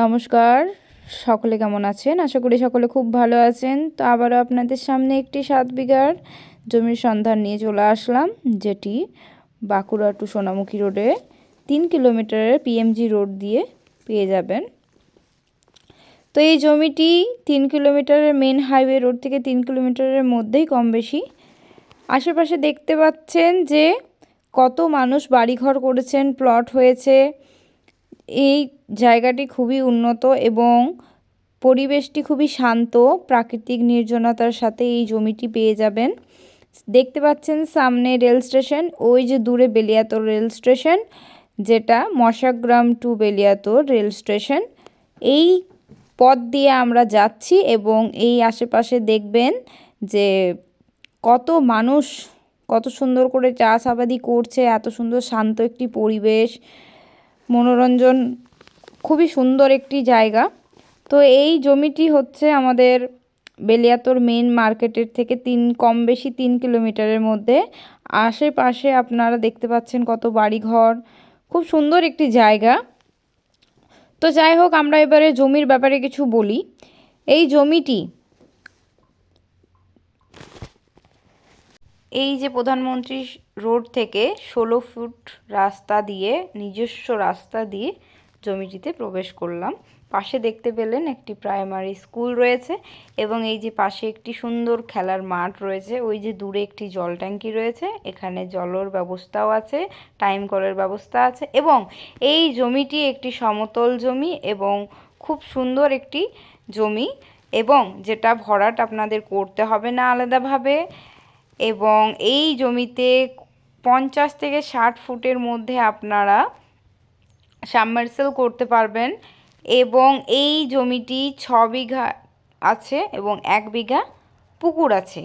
নমস্কার, সকলে কেমন আছেন? আশা করি সকলে খুব ভালো আছেন। তো আবারও আপনাদের সামনে একটি 7 বিঘার জমির সন্ধান নিয়ে চলে আসলাম, যেটি বাঁকুড়া টু সোনামুখী রোডে 3 কিলোমিটারের পিএমজি রোড দিয়ে পেয়ে যাবেন। তো এই জমিটি 3 কিলোমিটারের মেন হাইওয়ে রোড থেকে 3 কিলোমিটারের মধ্যেই কম বেশি। আশেপাশে দেখতে পাচ্ছেন যে কত মানুষ বাড়িঘর করেছেন, প্লট হয়েছে। এই জায়গাটি খুবই উন্নত এবং পরিবেশটি খুবই শান্ত, প্রাকৃতিক নির্জনতার সাথে এই জমিটি পেয়ে যাবেন। দেখতে পাচ্ছেন সামনে রেল স্টেশন, ওই যে দূরে বেলিয়াতোড় রেল স্টেশন, যেটা Mashagram to Beliatore rail station. এই পথ দিয়ে আমরা যাচ্ছি এবং এই আশেপাশে দেখবেন যে কত মানুষ কত সুন্দর করে চাষাবাদি করছে। এত সুন্দর শান্ত একটি পরিবেশ, মনোরঞ্জন, খুবই সুন্দর একটি জায়গা। তো এই জমিটি হচ্ছে আমাদের বেলিয়াতোড় মেন মার্কেটের থেকে কম বেশি 3 কিলোমিটারের মধ্যে। আশেপাশে আপনারা দেখতে পাচ্ছেন কত বাড়িঘর, খুব সুন্দর একটি জায়গা। তো যাই হোক, আমরা এবারে জমির ব্যাপারে কিছু বলি। এই জমিটি এই যে প্রধানমন্ত্রী রোড থেকে 16 ফুট রাস্তা দিয়ে, নিজস্ব রাস্তা দিয়ে জমিটিতে প্রবেশ করলাম। পাশে দেখতে পেলেন একটি প্রাইমারি স্কুল রয়েছে এবং এই যে পাশে একটি সুন্দর খেলার মাঠ রয়েছে। ওই যে দূরে একটি জল ট্যাঙ্কি রয়েছে, এখানে জলের ব্যবস্থাও আছে, টাইম কলের ব্যবস্থা আছে এবং এই জমিটি একটি সমতল জমি এবং খুব সুন্দর একটি জমি, এবং যেটা ভরাট আপনাদের করতে হবে না আলাদাভাবে। এবং এই জমিতে 50 থেকে 60 ফুটের মধ্যে আপনারা সাবমার্সেল করতে পারবেন। এবং এই জমিটি 6 বিঘা আছে এবং 1 বিঘা পুকুর আছে।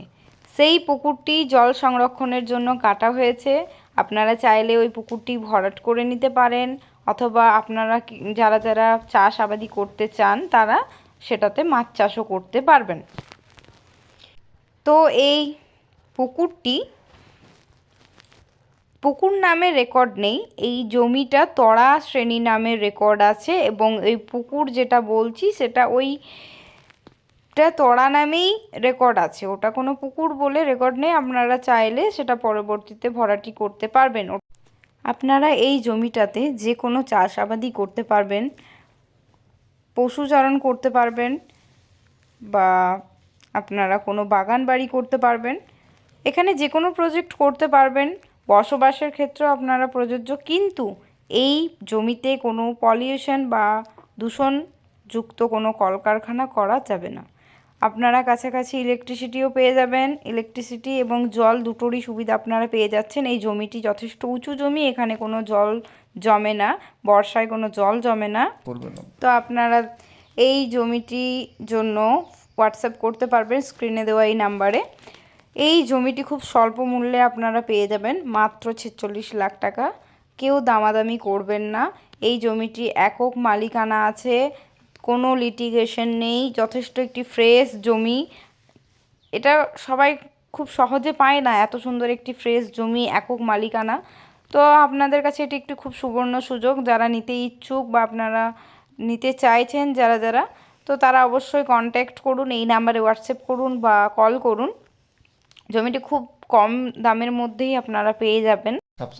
সেই পুকুরটি জল সংরক্ষণের জন্য কাটা হয়েছে। আপনারা চাইলে ওই পুকুরটি ভরাট করে নিতে পারেন, অথবা আপনারা যারা যারা চাষাবাদি করতে চান তারা সেটাতে মাছ চাষও করতে পারবেন। তো এই পুকুর নামে রেকর্ড নেই, এই জমিটা তড়া শ্রেণী নামের রেকর্ড আছে। এবং এই পুকুর যেটা বলছি সেটা ওইটা তড়া নামেই রেকর্ড আছে, ওটা কোনো পুকুর বলে রেকর্ড নেই। আপনারা চাইলে সেটা পরবর্তীতে ভরাটি করতে পারবেন। আপনারা এই জমিটাতে যে কোনো চাষাবাদি করতে পারবেন, পশুচারণ করতে পারবেন, বা আপনারা কোনো বাগান বাড়ি করতে পারবেন। এখানে যে কোনো প্রজেক্ট করতে পারবেন, বসবাসের ক্ষেত্রেও আপনারা প্রযোজ্য। কিন্তু এই জমিতে কোনো পলিউশন বা দূষণযুক্ত কোনো কলকারখানা করা যাবে না। আপনারা কাছাকাছি ইলেকট্রিসিটিও পেয়ে যাবেন, ইলেকট্রিসিটি এবং জল দুটোরই সুবিধা আপনারা পেয়ে যাচ্ছেন। এই জমিটি যথেষ্ট উঁচু জমি, এখানে কোনো জল জমে না, বর্ষায় কোনো জল জমে না। তো আপনারা এই জমিটির জন্য হোয়াটসঅ্যাপ করতে পারবেন স্ক্রিনে দেওয়া এই নাম্বারে। এই জমিটি খুব স্বল্প মূল্যে আপনারা পেয়ে যাবেন, মাত্র 46 লাখ টাকা। কেউ দামাদামি করবেন না। এই জমিটি একক মালিকানা আছে, কোনো লিটিগেশন নেই, যথেষ্ট একটি ফ্রেশ জমি। এটা সবাই খুব সহজে পায় না, এত সুন্দর একটি ফ্রেশ জমি, একক মালিকানা। তো আপনাদের কাছে এটি একটি খুব সুবর্ণ সুযোগ। যারা নিতে ইচ্ছুক বা আপনারা নিতে চাইছেন যারা, তো তারা অবশ্যই কন্ট্যাক্ট করুন, এই নাম্বারে হোয়াটসঅ্যাপ করুন বা কল করুন। জমিটি খুব কম দামের মধ্যেই আপনারা পেয়ে যাবেন।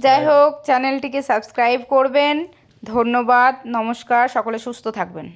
যাই হোক, চ্যানেলটিকে সাবস্ক্রাইব করবেন। ধন্যবাদ, নমস্কার, সকলে সুস্থ থাকবেন।